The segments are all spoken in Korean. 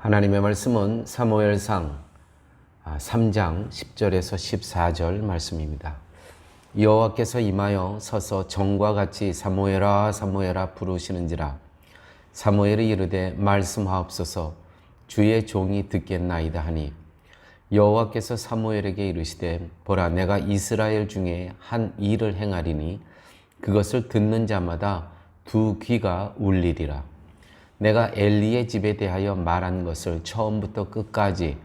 하나님의 말씀은 사무엘상 3장 10절에서 14절 말씀입니다. 여호와께서 임하여 서서 정과 같이 사무엘아 사무엘아 부르시는지라. 사무엘이 이르되 말씀하옵소서 주의 종이 듣겠나이다 하니, 여호와께서 사무엘에게 이르시되 보라, 내가 이스라엘 중에 한 일을 행하리니 그것을 듣는 자마다 두 귀가 울리리라. 내가 엘리의 집에 대하여 말한 것을 처음부터 끝까지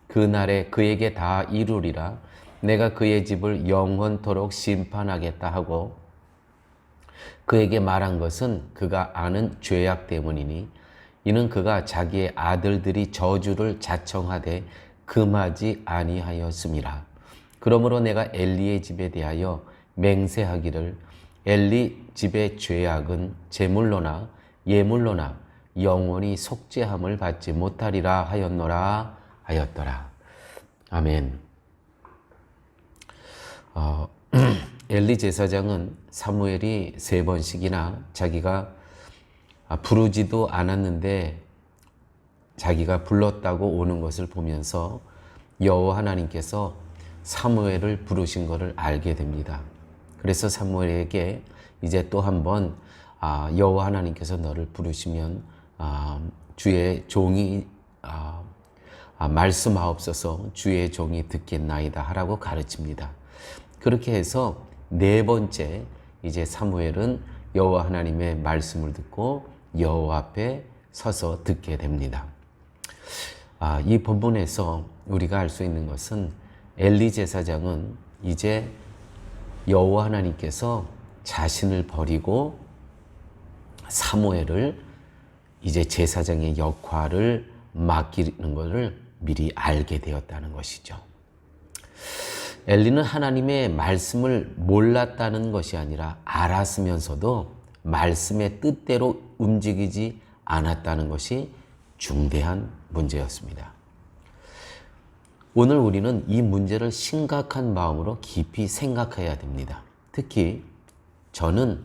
그날에 그에게 다 이루리라. 내가 그의 집을 영원토록 심판하겠다 하고 그에게 말한 것은 그가 아는 죄악 때문이니, 이는 그가 자기의 아들들이 저주를 자청하되 금하지 아니하였음이라. 그러므로 내가 엘리의 집에 대하여 맹세하기를 엘리 집의 죄악은 제물로나 예물로나 영원히 속죄함을 받지 못하리라 하였노라 하였더라. 아멘. 엘리 제사장은 사무엘이 3번씩이나 자기가 부르지도 않았는데 자기가 불렀다고 오는 것을 보면서 여호와 하나님께서 사무엘을 부르신 것을 알게 됩니다. 그래서 사무엘에게 이제 또 한번 여호와 하나님께서 너를 부르시면 주의 종이 말씀하옵소서 주의 종이 듣겠나이다 하라고 가르칩니다. 그렇게 해서 4번째 이제 사무엘은 여호와 하나님의 말씀을 듣고 여호와 앞에 서서 듣게 됩니다. 이 본문에서 우리가 알 수 있는 것은 엘리 제사장은 이제 여호와 하나님께서 자신을 버리고 사무엘을 이제 제사장의 역할을 맡기는 것을 미리 알게 되었다는 것이죠. 엘리는 하나님의 말씀을 몰랐다는 것이 아니라 알았으면서도 말씀의 뜻대로 움직이지 않았다는 것이 중대한 문제였습니다. 오늘 우리는 이 문제를 심각한 마음으로 깊이 생각해야 됩니다. 특히 저는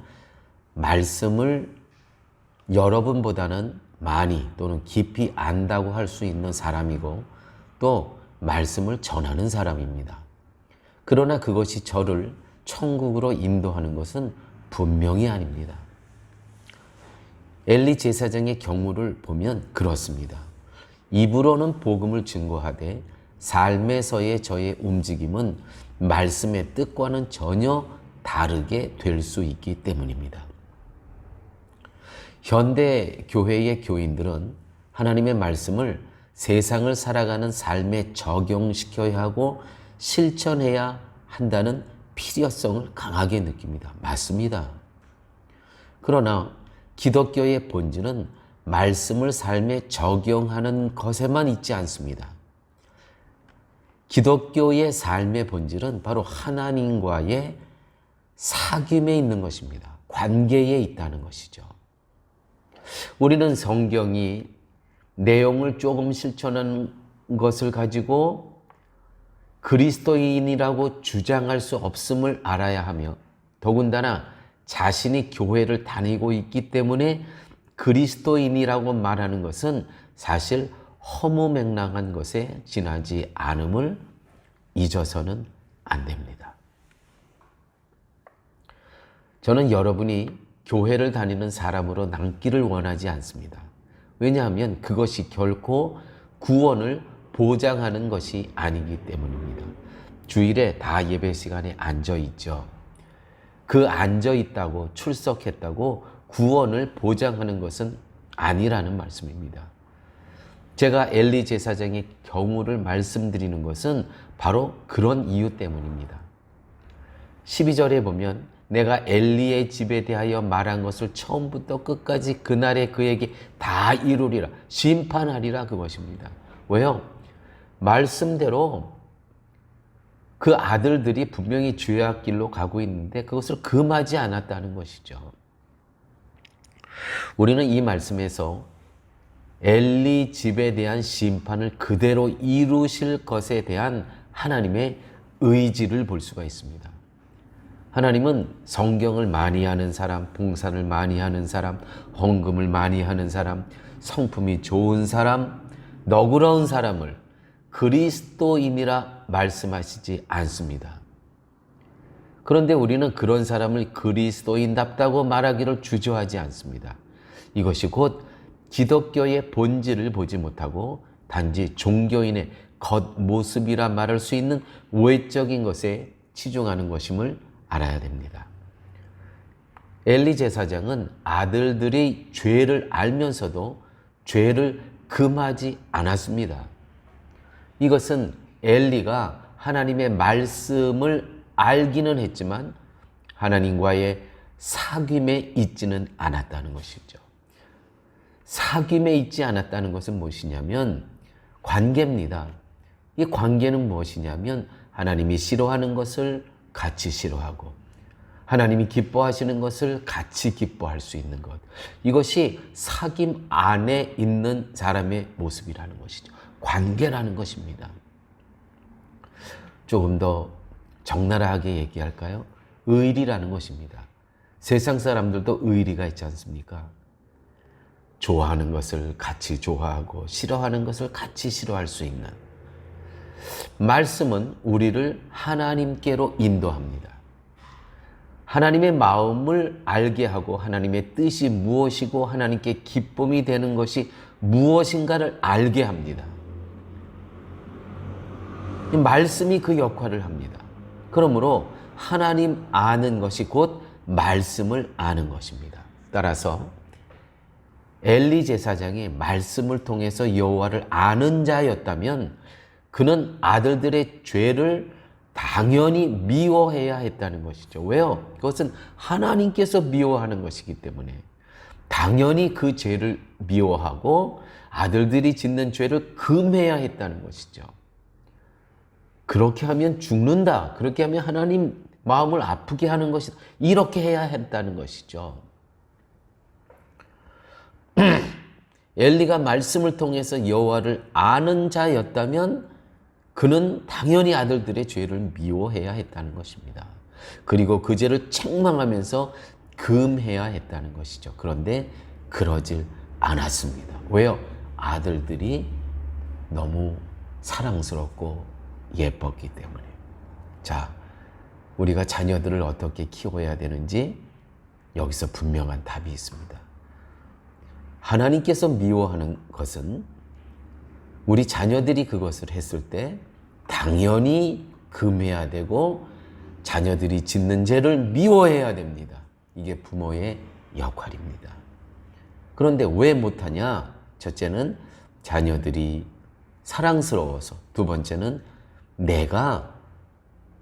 말씀을 여러분보다는 많이 또는 깊이 안다고 할 수 있는 사람이고 또 말씀을 전하는 사람입니다. 그러나 그것이 저를 천국으로 인도하는 것은 분명히 아닙니다. 엘리 제사장의 경우를 보면 그렇습니다. 입으로는 복음을 증거하되 삶에서의 저의 움직임은 말씀의 뜻과는 전혀 다르게 될 수 있기 때문입니다. 현대 교회의 교인들은 하나님의 말씀을 세상을 살아가는 삶에 적용시켜야 하고 실천해야 한다는 필요성을 강하게 느낍니다. 맞습니다. 그러나 기독교의 본질은 말씀을 삶에 적용하는 것에만 있지 않습니다. 기독교의 삶의 본질은 바로 하나님과의 사귐에 있는 것입니다. 관계에 있다는 것이죠. 우리는 성경이 내용을 조금 실천한 것을 가지고 그리스도인이라고 주장할 수 없음을 알아야 하며, 더군다나 자신이 교회를 다니고 있기 때문에 그리스도인이라고 말하는 것은 사실 허무맹랑한 것에 지나지 않음을 잊어서는 안 됩니다. 저는 여러분이 교회를 다니는 사람으로 남기를 원하지 않습니다. 왜냐하면 그것이 결코 구원을 보장하는 것이 아니기 때문입니다. 주일에 다 예배 시간에 앉아 있죠. 그 앉아 있다고 출석했다고 구원을 보장하는 것은 아니라는 말씀입니다. 제가 엘리 제사장의 경우를 말씀드리는 것은 바로 그런 이유 때문입니다. 12절에 보면 내가 엘리의 집에 대하여 말한 것을 처음부터 끝까지 그날에 그에게 다 이루리라, 심판하리라, 그것입니다. 왜요? 말씀대로 그 아들들이 분명히 죄악 길로 가고 있는데 그것을 금하지 않았다는 것이죠. 우리는 이 말씀에서 엘리 집에 대한 심판을 그대로 이루실 것에 대한 하나님의 의지를 볼 수가 있습니다. 하나님은 성경을 많이 하는 사람, 봉사를 많이 하는 사람, 헌금을 많이 하는 사람, 성품이 좋은 사람, 너그러운 사람을 그리스도인이라 말씀하시지 않습니다. 그런데 우리는 그런 사람을 그리스도인답다고 말하기를 주저하지 않습니다. 이것이 곧 기독교의 본질을 보지 못하고 단지 종교인의 겉모습이라 말할 수 있는 외적인 것에 치중하는 것임을 알아야 됩니다. 엘리 제사장은 아들들이 죄를 알면서도 죄를 금하지 않았습니다. 이것은 엘리가 하나님의 말씀을 알기는 했지만 하나님과의 사귐에 있지는 않았다는 것이죠. 사귐에 있지 않았다는 것은 무엇이냐면 관계입니다. 이 관계는 무엇이냐면 하나님이 싫어하는 것을 같이 싫어하고 하나님이 기뻐하시는 것을 같이 기뻐할 수 있는 것. 이것이 사귐 안에 있는 사람의 모습이라는 것이죠. 관계라는 것입니다. 조금 더 적나라하게 얘기할까요? 의리라는 것입니다. 세상 사람들도 의리가 있지 않습니까? 좋아하는 것을 같이 좋아하고 싫어하는 것을 같이 싫어할 수 있는. 말씀은 우리를 하나님께로 인도합니다. 하나님의 마음을 알게 하고 하나님의 뜻이 무엇이고 하나님께 기쁨이 되는 것이 무엇인가를 알게 합니다. 이 말씀이 그 역할을 합니다. 그러므로 하나님 아는 것이 곧 말씀을 아는 것입니다. 따라서 엘리 제사장이 말씀을 통해서 여호와를 아는 자였다면 그는 아들들의 죄를 당연히 미워해야 했다는 것이죠. 왜요? 그것은 하나님께서 미워하는 것이기 때문에 당연히 그 죄를 미워하고 아들들이 짓는 죄를 금해야 했다는 것이죠. 그렇게 하면 죽는다. 그렇게 하면 하나님 마음을 아프게 하는 것이다. 이렇게 해야 했다는 것이죠. 엘리가 말씀을 통해서 여호와를 아는 자였다면 그는 당연히 아들들의 죄를 미워해야 했다는 것입니다. 그리고 그 죄를 책망하면서 금해야 했다는 것이죠. 그런데 그러질 않았습니다. 왜요? 아들들이 너무 사랑스럽고 예뻤기 때문에. 자, 우리가 자녀들을 어떻게 키워야 되는지 여기서 분명한 답이 있습니다. 하나님께서 미워하는 것은 우리 자녀들이 그것을 했을 때 당연히 금해야 되고 자녀들이 짓는 죄를 미워해야 됩니다. 이게 부모의 역할입니다. 그런데 왜 못하냐? 첫째는 자녀들이 사랑스러워서, 두 번째는 내가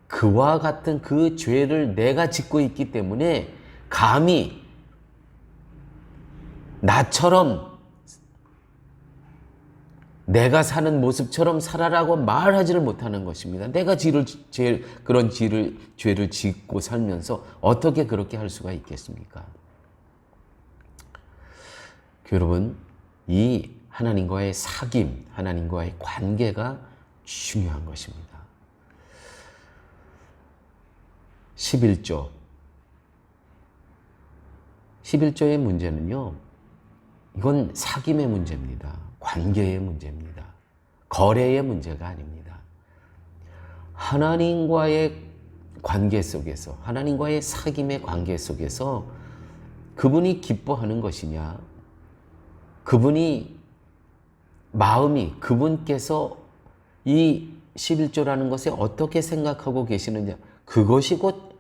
그와 같은 그 죄를 내가 짓고 있기 때문에 감히 나처럼 내가 사는 모습처럼 살아라고 말하지를 못하는 것입니다. 내가 그런 죄를 짓고 살면서 어떻게 그렇게 할 수가 있겠습니까? 여러분, 이 하나님과의 사귐, 하나님과의 관계가 중요한 것입니다. 11조의 문제는요, 이건 사귐의 문제입니다. 관계의 문제입니다. 거래의 문제가 아닙니다. 하나님과의 관계 속에서, 하나님과의 사귐의 관계 속에서 그분이 기뻐하는 것이냐, 그분이 마음이 그분께서 이 11조라는 것에 어떻게 생각하고 계시느냐, 그것이 곧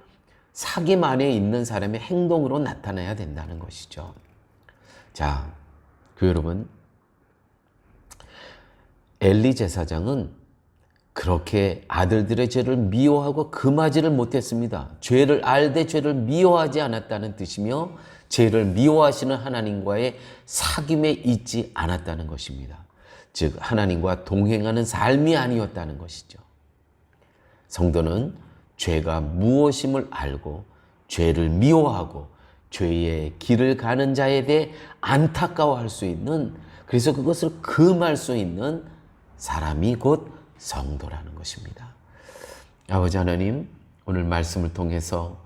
사귐 안에 있는 사람의 행동으로 나타나야 된다는 것이죠. 자, 여러분, 엘리 제사장은 그렇게 아들들의 죄를 미워하고 금하지를 못했습니다. 죄를 알되 죄를 미워하지 않았다는 뜻이며 죄를 미워하시는 하나님과의 사귐에 있지 않았다는 것입니다. 즉 하나님과 동행하는 삶이 아니었다는 것이죠. 성도는 죄가 무엇임을 알고 죄를 미워하고 죄의 길을 가는 자에 대해 안타까워할 수 있는, 그래서 그것을 금할 수 있는 사람이 곧 성도라는 것입니다. 아버지 하나님, 오늘 말씀을 통해서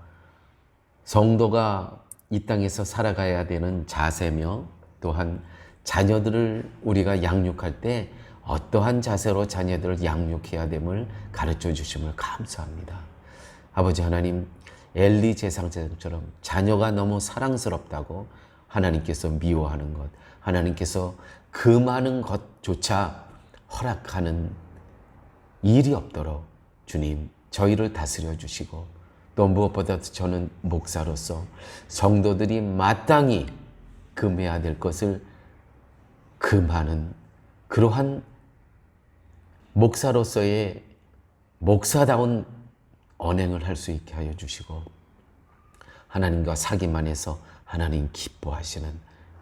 성도가 이 땅에서 살아가야 되는 자세며 또한 자녀들을 우리가 양육할 때 어떠한 자세로 자녀들을 양육해야 됨을 가르쳐 주심을 감사합니다. 아버지 하나님, 엘리 제사장처럼 자녀가 너무 사랑스럽다고 하나님께서 미워하는 것, 하나님께서 그 많은 것조차 허락하는 일이 없도록 주님 저희를 다스려 주시고, 또 무엇보다도 저는 목사로서 성도들이 마땅히 금해야 될 것을 그 많은 그러한 목사로서의 목사다운 언행을 할 수 있게 하여 주시고, 하나님과 사귐 안에서 하나님 기뻐하시는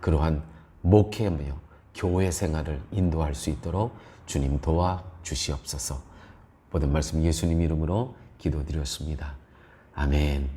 그러한 목회며 교회 생활을 인도할 수 있도록 주님 도와주시옵소서. 모든 말씀 예수님 이름으로 기도드렸습니다. 아멘.